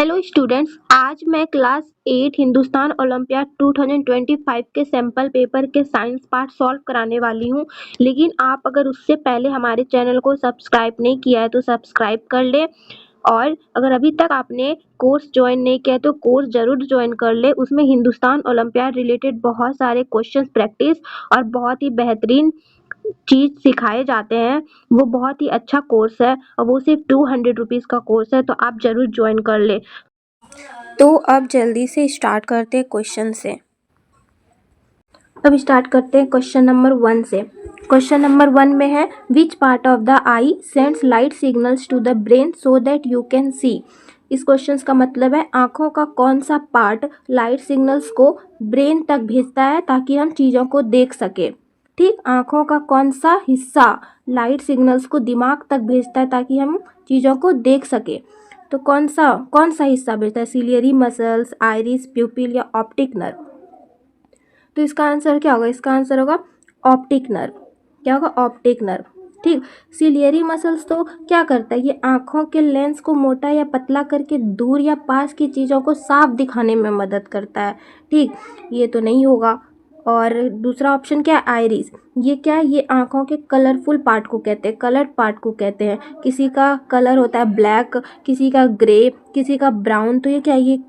Hello students, आज मैं class 8 Hindustan olympiad 2025 के सैम्पल पेपर के साइंस पार्ट सॉल्व कराने वाली हूँ। लेकिन आप अगर उससे पहले हमारे चैनल को सब्सक्राइब नहीं किया है तो सब्सक्राइब कर ले, और अगर अभी तक आपने कोर्स ज्वाइन नहीं किया है तो कोर्स ज़रूर ज्वाइन कर ले। उसमें हिंदुस्तान ओलंपियाड रिलेटेड बहुत सारे क्वेश्चंस प्रैक्टिस और बहुत ही बेहतरीन चीज़ सिखाए जाते हैं। वो बहुत ही अच्छा कोर्स है और वो सिर्फ 200 रुपीज़ का कोर्स है, तो आप ज़रूर ज्वाइन कर ले। तो अब जल्दी से स्टार्ट करते हैं क्वेश्चन से। अब स्टार्ट करते हैं क्वेश्चन नंबर 1 से। क्वेश्चन नंबर 1 में है, which part of the eye sends light signals to the brain so that you can see. इस क्वेश्चन का मतलब है, आँखों का कौन सा पार्ट लाइट सिग्नल्स को ब्रेन तक भेजता है ताकि हम चीज़ों को देख सके। ठीक, आँखों का कौन सा हिस्सा लाइट सिग्नल्स को दिमाग तक भेजता है ताकि हम चीज़ों को देख सके। तो कौन सा हिस्सा भेजता है? सिलियरी मसल्स, आइरिस, प्यूपिल या ऑप्टिक नर्व। तो इसका आंसर क्या होगा? इसका आंसर होगा ऑप्टिक नर्व। क्या होगा? Optic nerve. ठीक, सिलियरी मसल्स तो क्या करता है? ये आँखों के लेंस को मोटा या पतला करके दूर या पास की चीज़ों को साफ दिखाने में मदद करता है। ठीक, ये तो नहीं होगा। और दूसरा ऑप्शन क्या है? आइरिस। ये क्या है? ये आँखों के कलरफुल पार्ट को कहते हैं, कलर्ड पार्ट को कहते हैं। किसी का कलर होता है ब्लैक, किसी का ग्रे, किसी का ब्राउन। तो ये क्या है? ये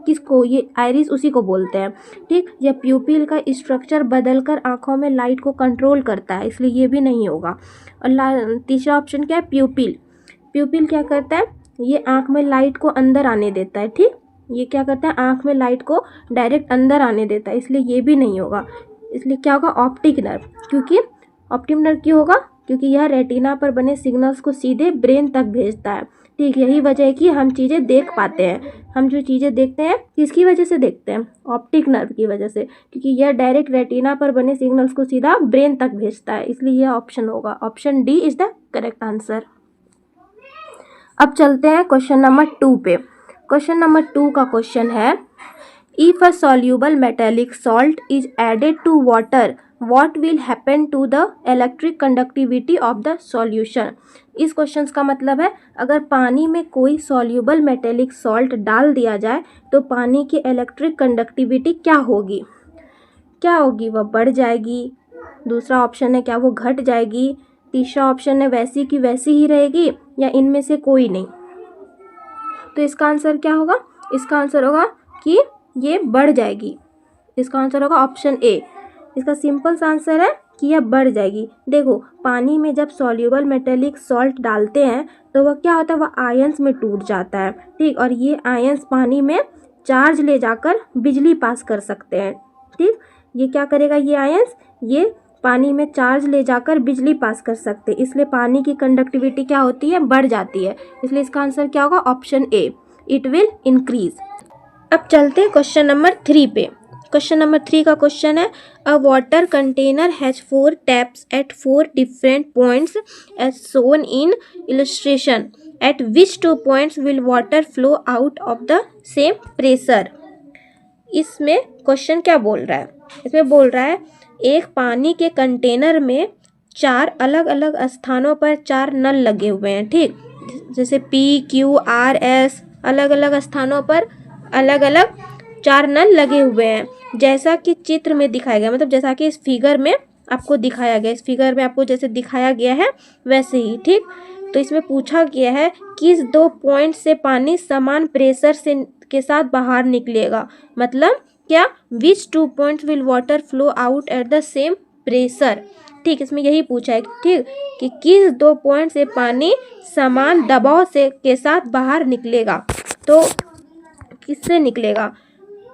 किसको? ये आइरिस उसी को बोलते हैं। ठीक, या प्यूपिल का स्ट्रक्चर बदलकर आँखों में लाइट को कंट्रोल करता है, इसलिए ये भी नहीं होगा। और तीसरा ऑप्शन क्या है? प्यूपिल। प्यूपिल क्या करता है? ये आँख में लाइट को अंदर आने देता है। ठीक, ये क्या करता है? आँख में लाइट को डायरेक्ट अंदर आने देता है, इसलिए ये भी नहीं होगा। इसलिए क्या होगा? Optic nerve. क्योंकि ऑप्टिक नर्व क्यों होगा? क्योंकि यह रेटिना पर बने सिग्नल्स को सीधे ब्रेन तक भेजता है। ठीक, यही वजह है कि हम चीज़ें देख पाते हैं। हम जो चीज़ें देखते हैं किसकी वजह से देखते हैं? ऑप्टिक नर्व की वजह से, क्योंकि यह डायरेक्ट रेटिना पर बने सिग्नल्स को सीधा ब्रेन तक भेजता है, इसलिए यह ऑप्शन होगा। Option D is the correct answer. अब चलते हैं क्वेश्चन नंबर 2 पे। क्वेश्चन नंबर 2 का क्वेश्चन है, if a soluble metallic salt is added to water, what will happen to the electric conductivity of the solution। इस question का मतलब है, अगर पानी में कोई soluble metallic salt डाल दिया जाए तो पानी की इलेक्ट्रिक कंडक्टिविटी क्या होगी? क्या होगी? वह बढ़ जाएगी। दूसरा ऑप्शन है, क्या वो घट जाएगी? तीसरा ऑप्शन है, वैसी की वैसी ही रहेगी, या इनमें से कोई नहीं। तो इसका आंसर क्या होगा? इसका आंसर होगा कि ये बढ़ जाएगी। इसका आंसर होगा ऑप्शन ए। इसका सिंपल सा आंसर है कि यह बढ़ जाएगी। देखो, पानी में जब सॉल्युबल मेटेलिक सॉल्ट डालते हैं तो वह क्या होता है? वह आयंस में टूट जाता है। ठीक, और ये आयंस पानी में चार्ज ले जाकर बिजली पास कर सकते हैं। ठीक, ये क्या करेगा? ये आयंस ये पानी में चार्ज ले जाकर बिजली पास कर सकते हैं, इसलिए पानी की कंडक्टिविटी क्या होती है? बढ़ जाती है। इसलिए इसका आंसर क्या होगा? Option A, it will increase. अब चलते हैं क्वेश्चन नंबर 3 पे। क्वेश्चन नंबर 3 का क्वेश्चन है, a water container has 4 taps at 4 different points as shown in illustration, at which 2 points will water flow out of the same pressure. इसमें question क्या बोल रहा है? इसमें बोल रहा है, एक पानी के कंटेनर में 4 अलग अलग स्थानों पर 4 नल लगे हुए हैं। ठीक, जैसे PQRS अलग अलग स्थानों पर अलग अलग 4 नल लगे हुए हैं, जैसा कि चित्र में दिखाया गया, मतलब जैसा कि इस फिगर में आपको दिखाया गया, इस फिगर में आपको जैसे दिखाया गया है वैसे ही। ठीक, तो इसमें पूछा गया है, किस 2 पॉइंट से पानी समान प्रेशर से के साथ बाहर निकलेगा। मतलब क्या? विच 2 points will water flow out at the same pressure. ठीक, इसमें यही पूछा है। ठीक, कि किस 2 पॉइंट से पानी समान दबाव से के साथ बाहर निकलेगा। तो किससे निकलेगा?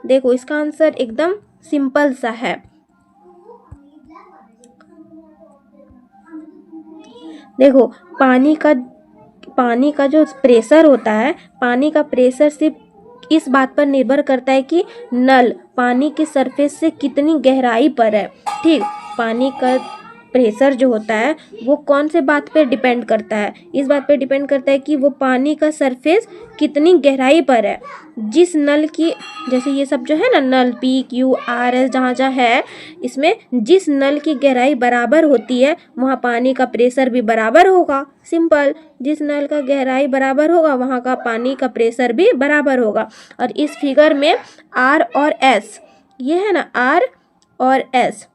देखो, इसका आंसर एकदम सिंपल सा है। देखो, पानी का जो प्रेशर होता है, पानी का प्रेशर सिर्फ इस बात पर निर्भर करता है कि नल पानी के सरफेस से कितनी गहराई पर है। ठीक, पानी का प्रेशर जो होता है वो कौन से बात पे डिपेंड करता है? इस बात पे डिपेंड करता है कि वो पानी का सरफेस कितनी गहराई पर है। जिस नल की, जैसे ये सब जो है ना नल PQRS जहाँ जहाँ है, इसमें जिस नल की गहराई बराबर होती है वहाँ पानी का प्रेशर भी बराबर होगा। सिंपल, जिस नल का गहराई बराबर होगा वहाँ का पानी का प्रेशर भी बराबर होगा। और इस फिगर में R और S, ये है ना R और S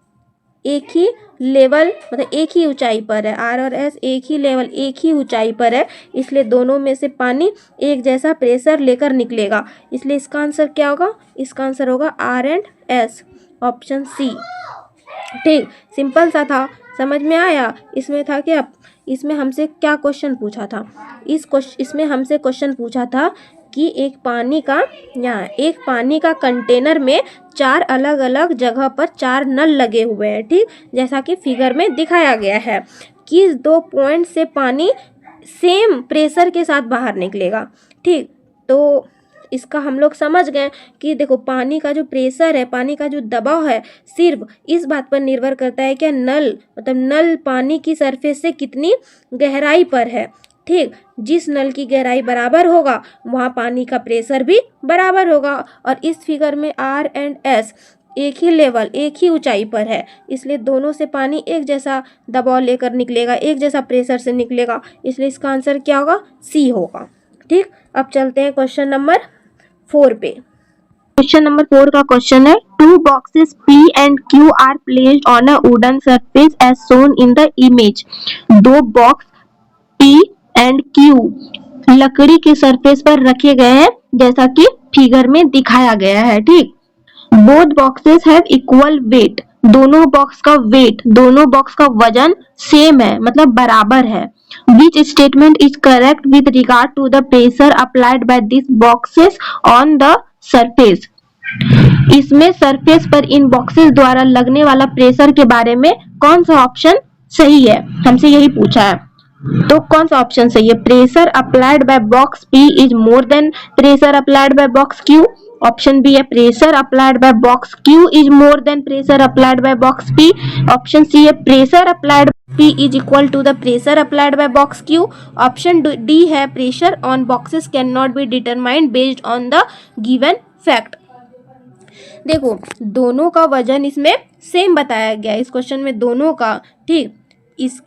एक ही लेवल, मतलब एक ही ऊंचाई पर है। R और S एक ही लेवल, एक ही ऊंचाई पर है, इसलिए दोनों में से पानी एक जैसा प्रेशर लेकर निकलेगा। इसलिए इसका आंसर क्या होगा? इसका आंसर होगा R and S, option C। ठीक, सिंपल सा था, समझ में आया? इसमें था क्या, इसमें हमसे क्या क्वेश्चन पूछा था? इसमें हमसे क्वेश्चन पूछा था कि एक पानी का कंटेनर में 4 अलग अलग जगह पर 4 नल लगे हुए हैं। ठीक, जैसा कि फिगर में दिखाया गया है कि 2 पॉइंट से पानी सेम प्रेशर के साथ बाहर निकलेगा। ठीक, तो इसका हम लोग समझ गए कि देखो पानी का जो प्रेशर है, पानी का जो दबाव है, सिर्फ इस बात पर निर्भर करता है कि नल पानी की सरफेस से कितनी गहराई पर है। ठीक, जिस नल की गहराई बराबर होगा वहाँ पानी का प्रेशर भी बराबर होगा। और इस फिगर में R एंड S एक ही लेवल, एक ही ऊंचाई पर है, इसलिए दोनों से पानी एक जैसा दबाव लेकर निकलेगा, एक जैसा प्रेशर से निकलेगा, इसलिए इसका आंसर क्या होगा? C होगा। ठीक, अब चलते हैं क्वेश्चन नंबर 4 पे। क्वेश्चन नंबर 4 का क्वेश्चन है, 2 boxes P and Q are placed on a wooden surface as shown in the image। 2 box P and Q लकड़ी के सरफेस पर रखे गए हैं जैसा कि फिगर में दिखाया गया है। ठीक, both boxes have equal weight, दोनों बॉक्स का वजन सेम है, मतलब बराबर है। Which statement is correct with regard to the pressure applied by these boxes on the surface? इसमें सरफेस पर इन बॉक्सेस द्वारा लगने वाला प्रेशर के बारे में कौन सा ऑप्शन सही है? हमसे यही पूछा है, तो कौन सा ऑप्शन सही है? Pressure applied by box P is more than pressure applied by box Q। Option B है pressure applied by box Q is more than pressure applied by box P। Option C है pressure applied P is equal to the pressure applied by box Q। Option D है pressure on boxes can not be determined based on the given fact. देखो दोनों का वजन इसमें same बताया गया है इस क्वेश्चन में, दोनों का। ठीक,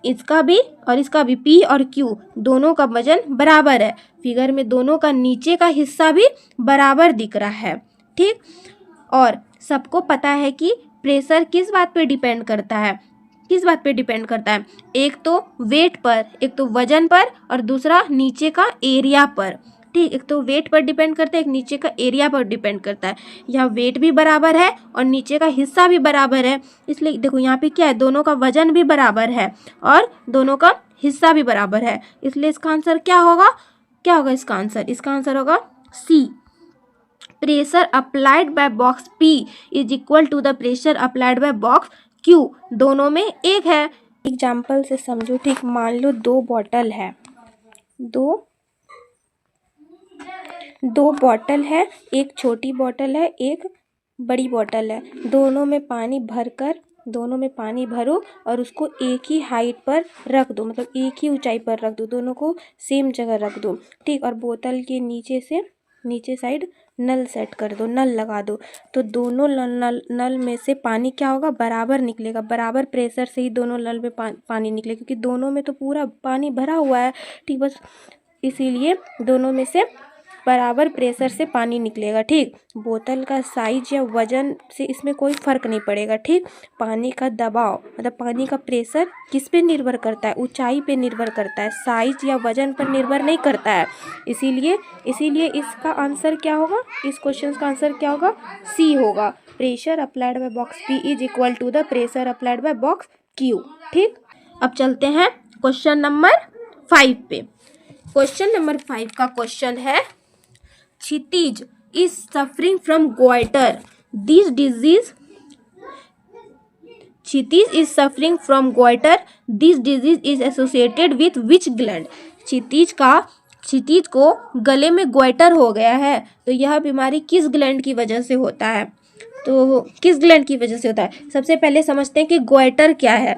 इसका भी और इसका भी, P और Q दोनों का वजन बराबर है। फिगर में दोनों का नीचे का हिस्सा भी बराबर दिख रहा है। ठीक, और सबको पता है कि प्रेशर किस बात पे डिपेंड करता है? एक तो वेट पर, एक तो वजन पर, और दूसरा नीचे का एरिया पर। ठीक, एक तो वेट पर डिपेंड करता है, एक नीचे का एरिया पर डिपेंड करता है। यहाँ वेट भी बराबर है और नीचे का हिस्सा भी बराबर है, इसलिए देखो यहाँ पे क्या है, दोनों का वजन भी बराबर है और दोनों का हिस्सा भी बराबर है, इसलिए इसका आंसर क्या होगा? इसका आंसर होगा C। Pressure applied by box P is equal to the pressure applied by box Q, दोनों में एक है। एग्जाम्पल से समझो। ठीक, मान लो 2 बॉटल है, दो बॉटल है, एक छोटी बॉटल है, एक बड़ी बॉटल है। दोनों में पानी भरो और उसको एक ही हाइट पर रख दो, मतलब एक ही ऊंचाई पर रख दो, दोनों को सेम जगह रख दो। ठीक, और बोतल के नीचे साइड नल सेट कर दो, नल लगा दो, तो दोनों नल में से पानी क्या होगा? बराबर निकलेगा, बराबर प्रेशर से ही दोनों नल में पानी निकलेगा, क्योंकि दोनों में तो पूरा पानी भरा हुआ है। ठीक, बस इसीलिए दोनों में से बराबर प्रेशर से पानी निकलेगा। ठीक, बोतल का साइज या वजन से इसमें कोई फर्क नहीं पड़ेगा। ठीक, पानी का दबाव मतलब पानी का प्रेशर किस पे निर्भर करता है? ऊंचाई पे निर्भर करता है, साइज या वजन पर निर्भर नहीं करता है। इसीलिए इसका आंसर क्या होगा? इस क्वेश्चन का आंसर क्या होगा? C होगा। Pressure applied by box P is equal to the pressure applied by box Q। ठीक, अब चलते हैं क्वेश्चन नंबर 5 पे। क्वेश्चन नंबर 5 का क्वेश्चन है, क्षितिज is suffering from goiter. This disease is associated with which gland? क्षितिज को गले में गोइटर हो गया है, तो यह बीमारी किस ग्लैंड की वजह से होता है? सबसे पहले समझते हैं कि गोइटर क्या है।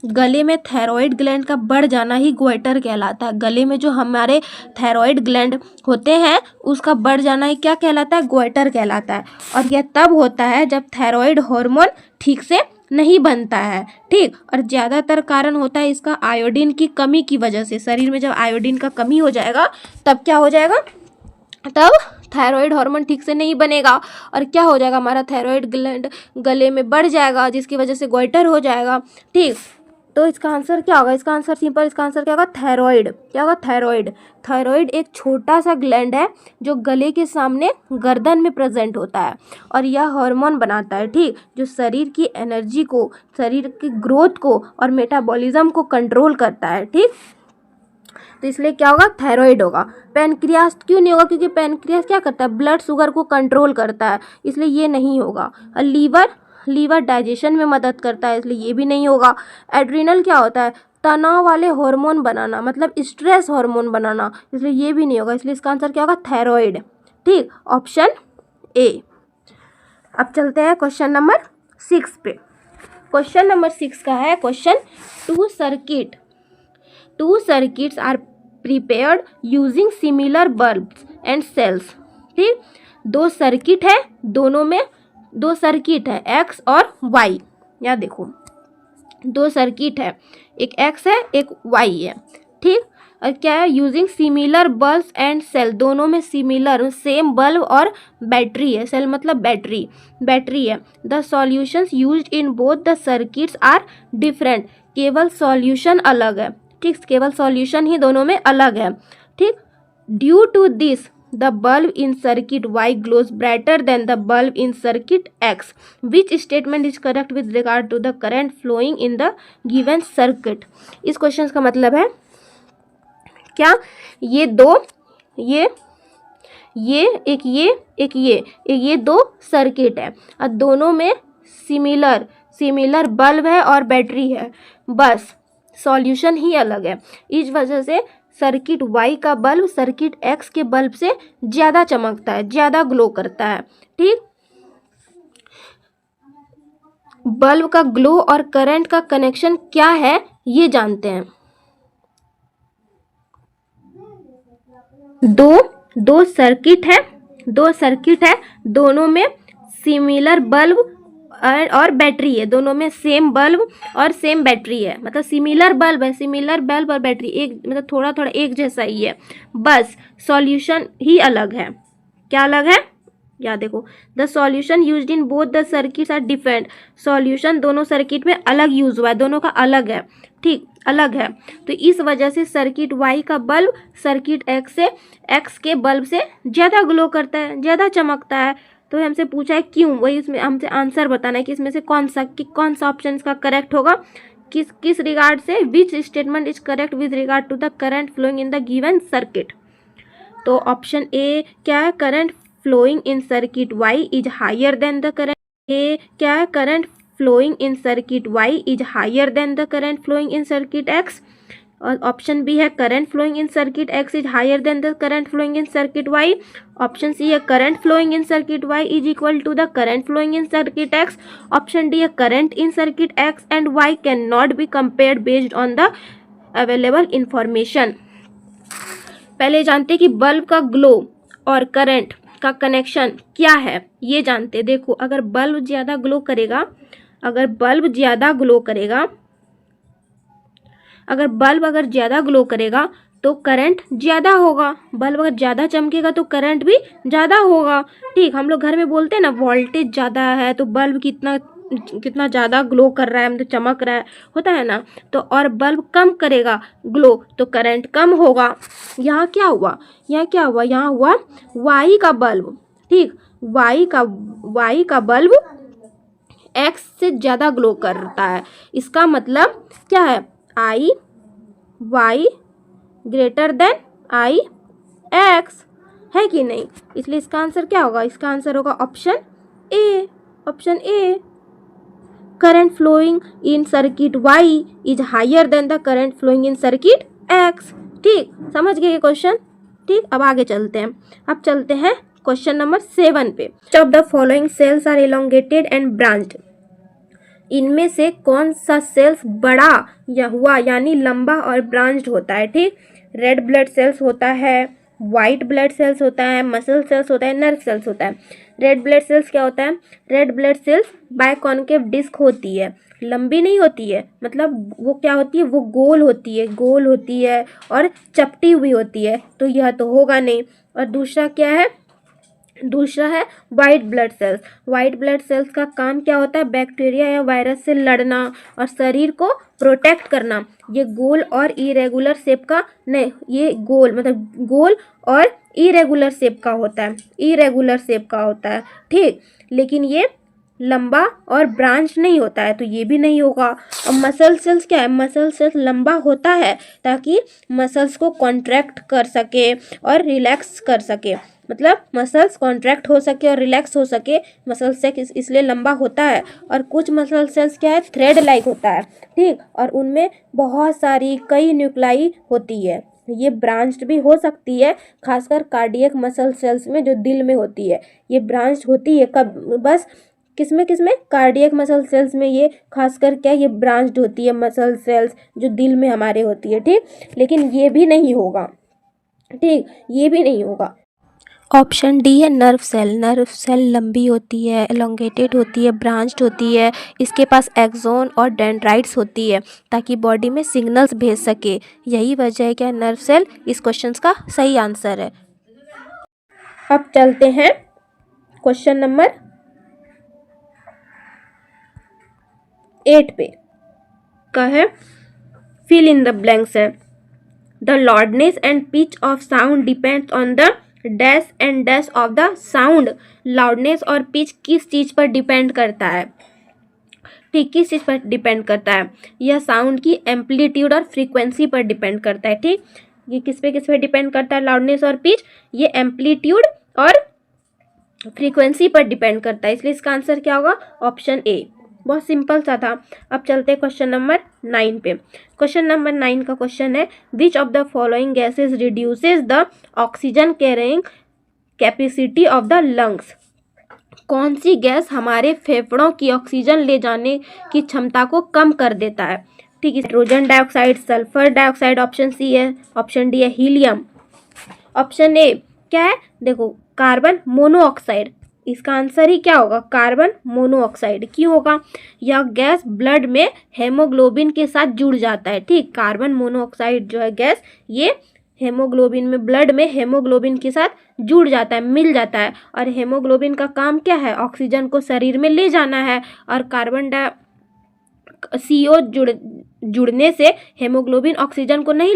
गले में थायराइड ग्लैंड का बढ़ जाना ही गोइटर कहलाता है। गले में जो हमारे थायराइड ग्लैंड होते हैं उसका बढ़ जाना ही क्या कहलाता है? गोइटर कहलाता है। और यह तब होता है जब थायराइड हार्मोन ठीक से नहीं बनता है, ठीक। और ज़्यादातर कारण होता है इसका आयोडीन की कमी की वजह से। शरीर में जब आयोडीन का कमी हो जाएगा तब क्या हो जाएगा? तब थायराइड हार्मोन ठीक से नहीं बनेगा और क्या हो जाएगा? हमारा थायराइड ग्लैंड गले में बढ़ जाएगा जिसकी वजह से गोइटर हो जाएगा, ठीक। तो इसका आंसर क्या होगा? इसका आंसर सिंपल, इसका आंसर क्या होगा? थायराइड। क्या होगा? थायराइड। थायराइड एक छोटा सा ग्लैंड है जो गले के सामने गर्दन में प्रेजेंट होता है और यह हार्मोन बनाता है, ठीक, जो शरीर की एनर्जी को, शरीर की ग्रोथ को और मेटाबॉलिज्म को कंट्रोल करता है, ठीक। तो इसलिए क्या होगा? थायराइड होगा। पैनक्रियास क्यों नहीं होगा? क्योंकि पैनक्रियास क्या करता है? ब्लड शुगर को कंट्रोल करता है, इसलिए ये नहीं होगा। और लीवर डाइजेशन में मदद करता है, इसलिए ये भी नहीं होगा। एड्रिनल क्या होता है? तनाव वाले हार्मोन बनाना, मतलब स्ट्रेस हार्मोन बनाना, इसलिए ये भी नहीं होगा। इसलिए इसका आंसर क्या होगा? थायराइड, ठीक, ऑप्शन ए। अब चलते हैं क्वेश्चन नंबर 6 पे। क्वेश्चन नंबर 6 का है question, two circuits are prepared using similar bulbs and cells, ठीक। दो सर्किट है, दोनों में दो सर्किट है एक्स और वाई। यहाँ देखो दो सर्किट है, एक एक्स है एक वाई है, ठीक। और क्या है? Using similar bulbs and cell, दोनों में सिमिलर सेम बल्ब और बैटरी है। सेल मतलब बैटरी है। The solutions used in both the circuits are different, केवल सॉल्यूशन अलग है, ठीक, केवल सॉल्यूशन ही दोनों में अलग है, ठीक। Due to this the bulb in circuit Y glows brighter than the bulb in circuit X. Which statement is correct with regard to the current flowing in the given circuit? इस question का मतलब है क्या? ये दो, ये ये दो सर्किट है और दोनों में सिमिलर बल्ब है और बैटरी है, बस सॉल्यूशन ही अलग है। इस वजह से सर्किट Y का बल्ब सर्किट X के बल्ब से ज़्यादा चमकता है, ज़्यादा ग्लो करता है, ठीक। बल्ब का ग्लो और करंट का कनेक्शन क्या है ये जानते हैं। दो सर्किट है, दोनों में सिमिलर बल्ब और बैटरी है, दोनों में सेम बल्ब और सेम बैटरी है, मतलब सिमिलर बल्ब और बैटरी एक, मतलब थोड़ा थोड़ा एक जैसा ही है, बस सॉल्यूशन ही अलग है। क्या अलग है? या देखो, the solution used in both the circuits are different, solution दोनों सर्किट में अलग यूज हुआ है, दोनों का अलग है, ठीक, अलग है। तो इस वजह से सर्किट Y का बल्ब सर्किट X के बल्ब से ज़्यादा ग्लो करता है, ज़्यादा चमकता है। तो हमसे पूछा है क्यों, वही इसमें हमसे आंसर बताना है कि इसमें से कौन सा ऑप्शन इसका करेक्ट होगा, किस रिगार्ड से, which statement is correct with regard to the current flowing in the given circuit. तो ऑप्शन ए क्या है? Current flowing in circuit Y is higher than the current. A क्या है? Current flowing in circuit Y is higher than the current flowing in circuit X। और option B है current flowing in circuit X is higher than the current flowing in circuit Y। Option C है current flowing in circuit Y is equal to the current flowing in circuit X। Option D है current in circuit X and Y can not be compared based on the available information. पहले जानते कि bulb का glow और current का connection क्या है, ये जानते। देखो, अगर बल्ब ज़्यादा ग्लो करेगा, अगर बल्ब ज़्यादा ग्लो करेगा तो करंट ज़्यादा होगा, बल्ब अगर ज़्यादा चमकेगा तो करंट भी ज़्यादा होगा, ठीक। हम लोग घर में बोलते हैं ना, वोल्टेज ज़्यादा है तो बल्ब कितना ज़्यादा ग्लो कर रहा है, मतलब चमक रहा है, होता है ना। तो और बल्ब कम करेगा ग्लो तो करंट कम होगा। यहाँ क्या हुआ? यहाँ हुआ Y का बल्ब, ठीक, Y का बल्ब X से ज़्यादा ग्लो करता है। इसका मतलब क्या है? Y ग्रेटर देन X, है कि नहीं? इसलिए इसका आंसर क्या होगा? इसका आंसर होगा option A. Current flowing in circuit Y is higher than the current flowing in circuit X, ठीक। समझ गए ये क्वेश्चन, ठीक। अब आगे चलते हैं क्वेश्चन नंबर 7 पे। Of the following cells are elongated and branched इनमें से कौन सा सेल्स बड़ा या हुआ यानी लंबा और ब्रांच्ड होता है, ठीक। रेड ब्लड सेल्स होता है, वाइट ब्लड सेल्स होता है, मसल सेल्स होता है, नर्व सेल्स होता है। रेड ब्लड सेल्स क्या होता है? रेड ब्लड सेल्स बायकॉन्केव डिस्क होती है, लंबी नहीं होती है, मतलब वो क्या होती है, वो गोल होती है, गोल होती है और चपटी हुई होती है, तो यह तो होगा नहीं। और दूसरा क्या है? दूसरा है white blood cells. White blood cells का काम क्या होता है? बैक्टीरिया या वायरस से लड़ना और शरीर को प्रोटेक्ट करना। ये गोल और इरेगुलर शेप का नहीं, ये गोल मतलब गोल और इरेगुलर शेप का होता है, इरेगुलर शेप का होता है, ठीक। लेकिन ये लंबा और ब्रांच नहीं होता है, तो ये भी नहीं होगा। और मसल सेल्स क्या है? मसल सेल्स लंबा होता है ताकि मसल्स को कॉन्ट्रैक्ट कर सके और रिलैक्स कर सके, मतलब मसल्स कॉन्ट्रैक्ट हो सके और रिलैक्स हो सके, मसल सेल्स इसलिए लंबा होता है। और कुछ मसल सेल्स क्या है? थ्रेड लाइक होता है, ठीक। और उनमें बहुत सारी कई न्यूक्लाई होती है, ये ब्रांच्ड भी हो सकती है, खासकर कार्डियक मसल सेल्स में जो दिल में होती है, ये ब्रांच्ड होती है। कब? बस किसमें किसमें? कार्डियक मसल सेल्स में ये खासकर क्या, ये ब्रांच्ड होती है मसल सेल्स जो दिल में हमारे होती है, ठीक। लेकिन ये भी नहीं होगा, ठीक, ये भी नहीं होगा। ऑप्शन डी है नर्व सेल। नर्व सेल लंबी होती है, एलोंगेटेड होती है, ब्रांच्ड होती है, इसके पास एक्सोन और डेंड्राइट्स होती है ताकि बॉडी में सिग्नल्स भेज सके, यही वजह है कि नर्व सेल इस क्वेश्चन का सही आंसर है। अब चलते हैं क्वेश्चन नंबर 8 पे, का है फिल इन द ब्लैंक्स है। The loudness and pitch of sound depends on the dash and dash of the sound. Loudness और पिच किस चीज़ पर डिपेंड करता है, ठीक, किस चीज़ पर डिपेंड करता है? यह साउंड की एम्पलीट्यूड और फ्रीक्वेंसी पर डिपेंड करता है, ठीक। ये किस पे डिपेंड करता है? लाउडनेस और पिच, ये एम्पलीट्यूड और फ्रीक्वेंसी पर डिपेंड करता है, इसलिए इसका आंसर क्या होगा? ऑप्शन ए। बहुत सिंपल सा था। अब चलते हैं क्वेश्चन नंबर 9 पे। क्वेश्चन नंबर 9 का क्वेश्चन है which of the following gases reduces the oxygen carrying capacity of the lungs. कौन सी गैस हमारे फेफड़ों की ऑक्सीजन ले जाने की क्षमता को कम कर देता है, ठीक है। Nitrogen dioxide, sulphur dioxide, option C है, ऑप्शन डी है हीलियम, ऑप्शन ए क्या है? देखो कार्बन मोनोऑक्साइड, इसका आंसर ही क्या होगा? Carbon monoxide. क्यों होगा? यह गैस ब्लड में हेमोग्लोबिन के साथ जुड़ जाता है, ठीक। कार्बन मोनोऑक्साइड जो है गैस, ये हेमोग्लोबिन में, ब्लड में हेमोग्लोबिन के साथ जुड़ जाता है, मिल जाता है। और हेमोग्लोबिन का काम क्या है? ऑक्सीजन को शरीर में ले जाना है। और कार्बन CO जुड़ने से हेमोग्लोबिन ऑक्सीजन को नहीं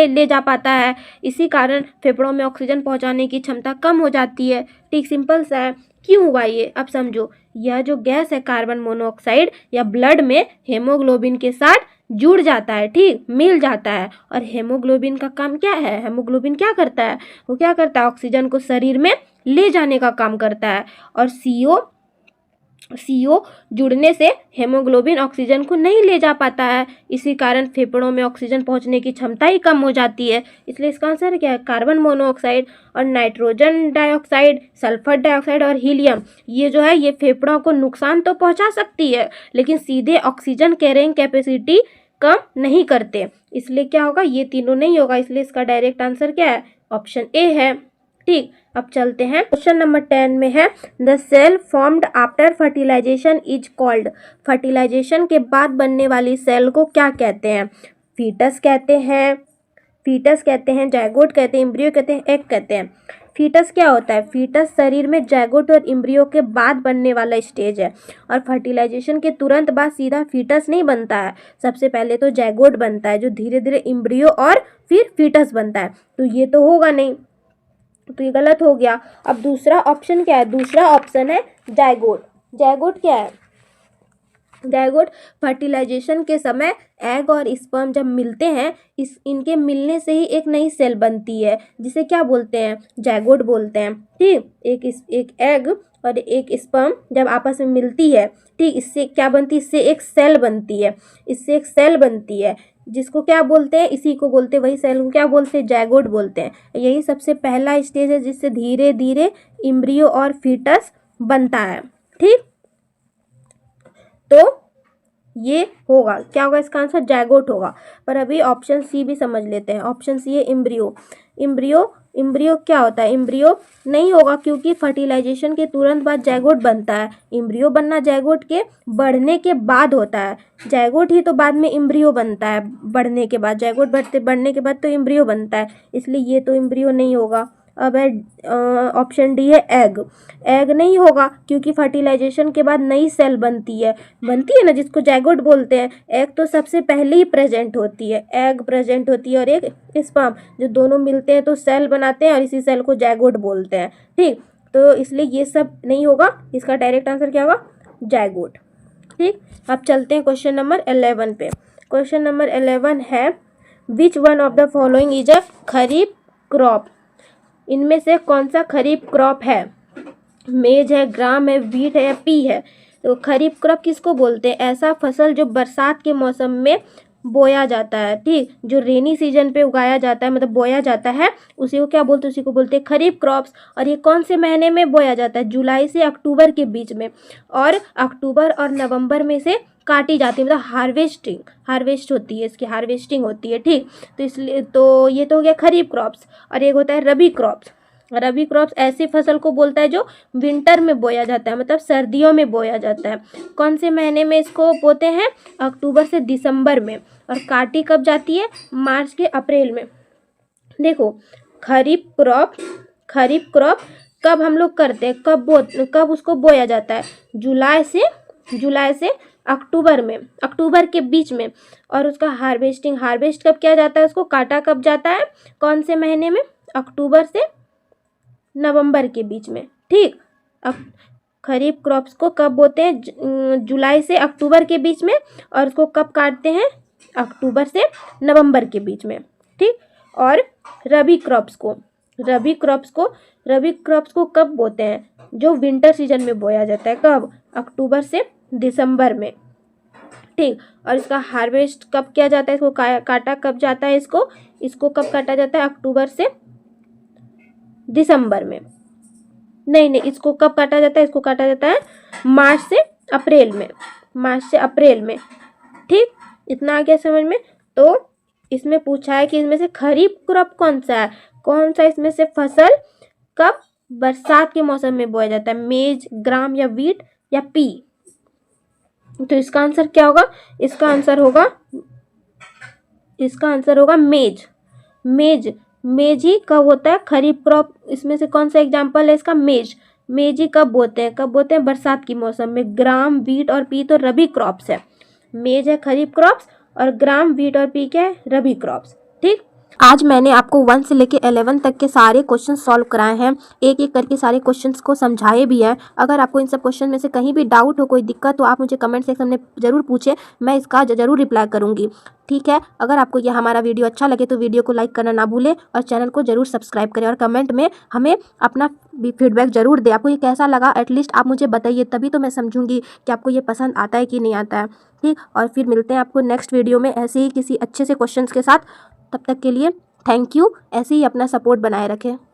ले जा पाता है, इसी कारण फेफड़ों में ऑक्सीजन पहुंचाने की क्षमता कम हो जाती है, ठीक। सिंपल सा है। क्यों हुआ ये? अब समझो, यह जो गैस है कार्बन मोनोऑक्साइड, या ब्लड में हेमोग्लोबिन के साथ जुड़ जाता है, ठीक, मिल जाता है। और हेमोग्लोबिन का काम क्या है? हेमोग्लोबिन क्या करता है? वो क्या करता है? ऑक्सीजन को शरीर में ले जाने का काम करता है। और CO जुड़ने से हेमोग्लोबिन ऑक्सीजन को नहीं ले जा पाता है, इसी कारण फेफड़ों में ऑक्सीजन पहुंचने की क्षमता ही कम हो जाती है, इसलिए इसका आंसर क्या है? Carbon monoxide. और नाइट्रोजन डाइऑक्साइड, सल्फर डाइऑक्साइड और हीलियम, ये जो है ये फेफड़ों को नुकसान तो पहुंचा सकती है, लेकिन सीधे ऑक्सीजन कैरिंग कैपेसिटी कम नहीं करते, इसलिए क्या होगा? ये तीनों नहीं होगा, इसलिए इसका डायरेक्ट आंसर क्या है? ऑप्शन ए है, ठीक। अब चलते हैं क्वेश्चन नंबर 10 में है the cell formed after fertilisation is called. Fertilisation के बाद बनने वाली सेल को क्या कहते हैं? फीटस कहते हैं, जायगोट कहते हैं, एम्ब्रियो कहते हैं, एग कहते हैं। फीटस क्या होता है? फीटस शरीर में जायगोट और एम्ब्रियो के बाद बनने वाला स्टेज है। और फर्टिलाइजेशन के तुरंत बाद सीधा फीटस नहीं बनता है, सबसे पहले तो जायगोट बनता है जो धीरे धीरे एम्ब्रियो और फिर फीटस बनता है, तो ये तो होगा नहीं, तो ये गलत हो गया। अब दूसरा ऑप्शन क्या है? दूसरा ऑप्शन है जायगोट। जायगोट क्या है? जायगोट फर्टिलाइजेशन के समय एग और स्पर्म जब मिलते हैं, इनके मिलने से ही एक नई सेल बनती है, जिसे क्या बोलते हैं? जायगोट बोलते हैं, ठीक। एक एग और एक स्पर्म जब आपस में मिलती है, ठीक, इससे क्या बनती है? इससे एक सेल बनती है, इससे एक सेल बनती है, जिसको क्या बोलते हैं? इसी को बोलते हैं, वही सेल को क्या बोलते हैं? जायगोट बोलते हैं। यही सबसे पहला स्टेज है जिससे धीरे धीरे एम्ब्रियो और फीटस बनता है, ठीक। तो ये होगा, क्या होगा इसका आंसर, जायगोट होगा। पर अभी ऑप्शन सी भी समझ लेते हैं। ऑप्शन सी है इम्ब्रियो। इम्ब्रियो क्या होता है, इम्ब्रियो नहीं होगा क्योंकि फर्टिलाइजेशन के तुरंत बाद जायगोट बनता है। इम्ब्रियो बनना जायगोट के बढ़ने के बाद होता है, जायगोट ही तो बाद में इम्ब्रियो बनता है, बढ़ने के बाद, जायगोट बढ़ने के बाद तो इम्ब्रियो बनता है, इसलिए ये तो इम्ब्रियो नहीं होगा। अब है ऑप्शन डी है एग। एग नहीं होगा क्योंकि फर्टिलाइजेशन के बाद नई सेल बनती है ना, जिसको जायगोट बोलते हैं। एग तो सबसे पहले ही प्रेजेंट होती है, एग प्रेजेंट होती है और एक स्पर्म, जो दोनों मिलते हैं तो सेल बनाते हैं और इसी सेल को जायगोट बोलते हैं। ठीक, तो इसलिए ये सब नहीं होगा, इसका डायरेक्ट आंसर क्या होगा, जायगोट। ठीक, अब चलते हैं क्वेश्चन नंबर 11 पे। क्वेश्चन नंबर 11 है which one of the following is a kharif crop. इनमें से कौन सा खरीफ क्रॉप है, मेज है, ग्राम है, व्हीट है या पी है। तो खरीफ क्रॉप किसको बोलते हैं, ऐसा फसल जो बरसात के मौसम में बोया जाता है। ठीक, जो रेनी सीजन पे उगाया जाता है, मतलब बोया जाता है, उसी को क्या बोलते हैं, उसी को बोलते हैं खरीफ क्रॉप्स। और ये कौन से महीने में बोया जाता है, जुलाई से अक्टूबर के बीच में, और अक्टूबर और नवंबर में से काटी जाती है, मतलब हार्वेस्ट होती है, इसकी हार्वेस्टिंग होती है। ठीक, तो इसलिए तो ये तो हो गया खरीफ क्रॉप्स। और एक होता है रबी क्रॉप्स। रबी क्रॉप्स ऐसी फसल को बोलता है जो विंटर में बोया जाता है, मतलब सर्दियों में बोया जाता है। कौन से महीने में इसको बोते हैं, अक्टूबर से दिसंबर में। और काटी कब जाती है, मार्च के अप्रैल में। देखो खरीफ क्रॉप कब हम लोग करते हैं, कब उसको बोया जाता है, जुलाई से अक्टूबर में, अक्टूबर के बीच में। और उसका हार्वेस्ट कब किया जाता है, उसको काटा कब जाता है, कौन से महीने में, अक्टूबर से नवंबर के बीच में। ठीक, अब खरीफ क्रॉप्स को कब बोते हैं, जुलाई से अक्टूबर के बीच में, और उसको कब काटते हैं, अक्टूबर से नवंबर के बीच में। ठीक, और रबी क्रॉप्स को कब बोते हैं, जो विंटर सीजन में बोया जाता है, कब, अक्टूबर से दिसंबर में। ठीक, और इसका हार्वेस्ट कब किया जाता है, इसको काटा कब जाता है, इसको कब काटा जाता है, अक्टूबर से दिसंबर में। नहीं, इसको कब काटा जाता है, इसको काटा जाता है मार्च से अप्रैल में। ठीक, इतना आ गया समझ में। तो इसमें पूछा है कि इसमें से खरीफ क्रॉप कौन सा है, कौन सा इसमें से फसल कब बरसात के मौसम में बोया जाता है, मेज, ग्राम या व्हीट या पी। तो इसका आंसर क्या होगा, इसका आंसर होगा मेज ही कब होता है, खरीफ क्रॉप इसमें से कौन सा एग्जाम्पल है इसका, मेज ही कब बोते हैं, बरसात के मौसम में। ग्राम, व्हीट और पी तो रबी क्रॉप्स है, मेज है खरीफ क्रॉप्स और ग्राम, व्हीट और पी क्या है, रबी क्रॉप्स। ठीक, आज मैंने आपको 1 से लेकर 11 तक के सारे क्वेश्चन सॉल्व कराए हैं, एक एक करके सारे क्वेश्चंस को समझाए भी हैं। अगर आपको इन सब क्वेश्चन में से कहीं भी डाउट हो, कोई दिक्कत हो, आप मुझे कमेंट सेक्शन में ज़रूर पूछें, मैं इसका ज़रूर रिप्लाई करूँगी। ठीक है, अगर आपको यह हमारा वीडियो अच्छा लगे तो वीडियो को लाइक करना ना भूलें और चैनल को ज़रूर सब्सक्राइब करें और कमेंट में हमें अपना फीडबैक ज़रूर दें। आपको ये कैसा लगा एटलीस्ट आप मुझे बताइए, तभी तो मैं समझूंगी कि आपको ये पसंद आता है कि नहीं आता है। ठीक, और फिर मिलते हैं आपको नेक्स्ट वीडियो में ऐसे ही किसी अच्छे से क्वेश्चंस के साथ। तब तक के लिए थैंक यू, ऐसे ही अपना सपोर्ट बनाए रखें।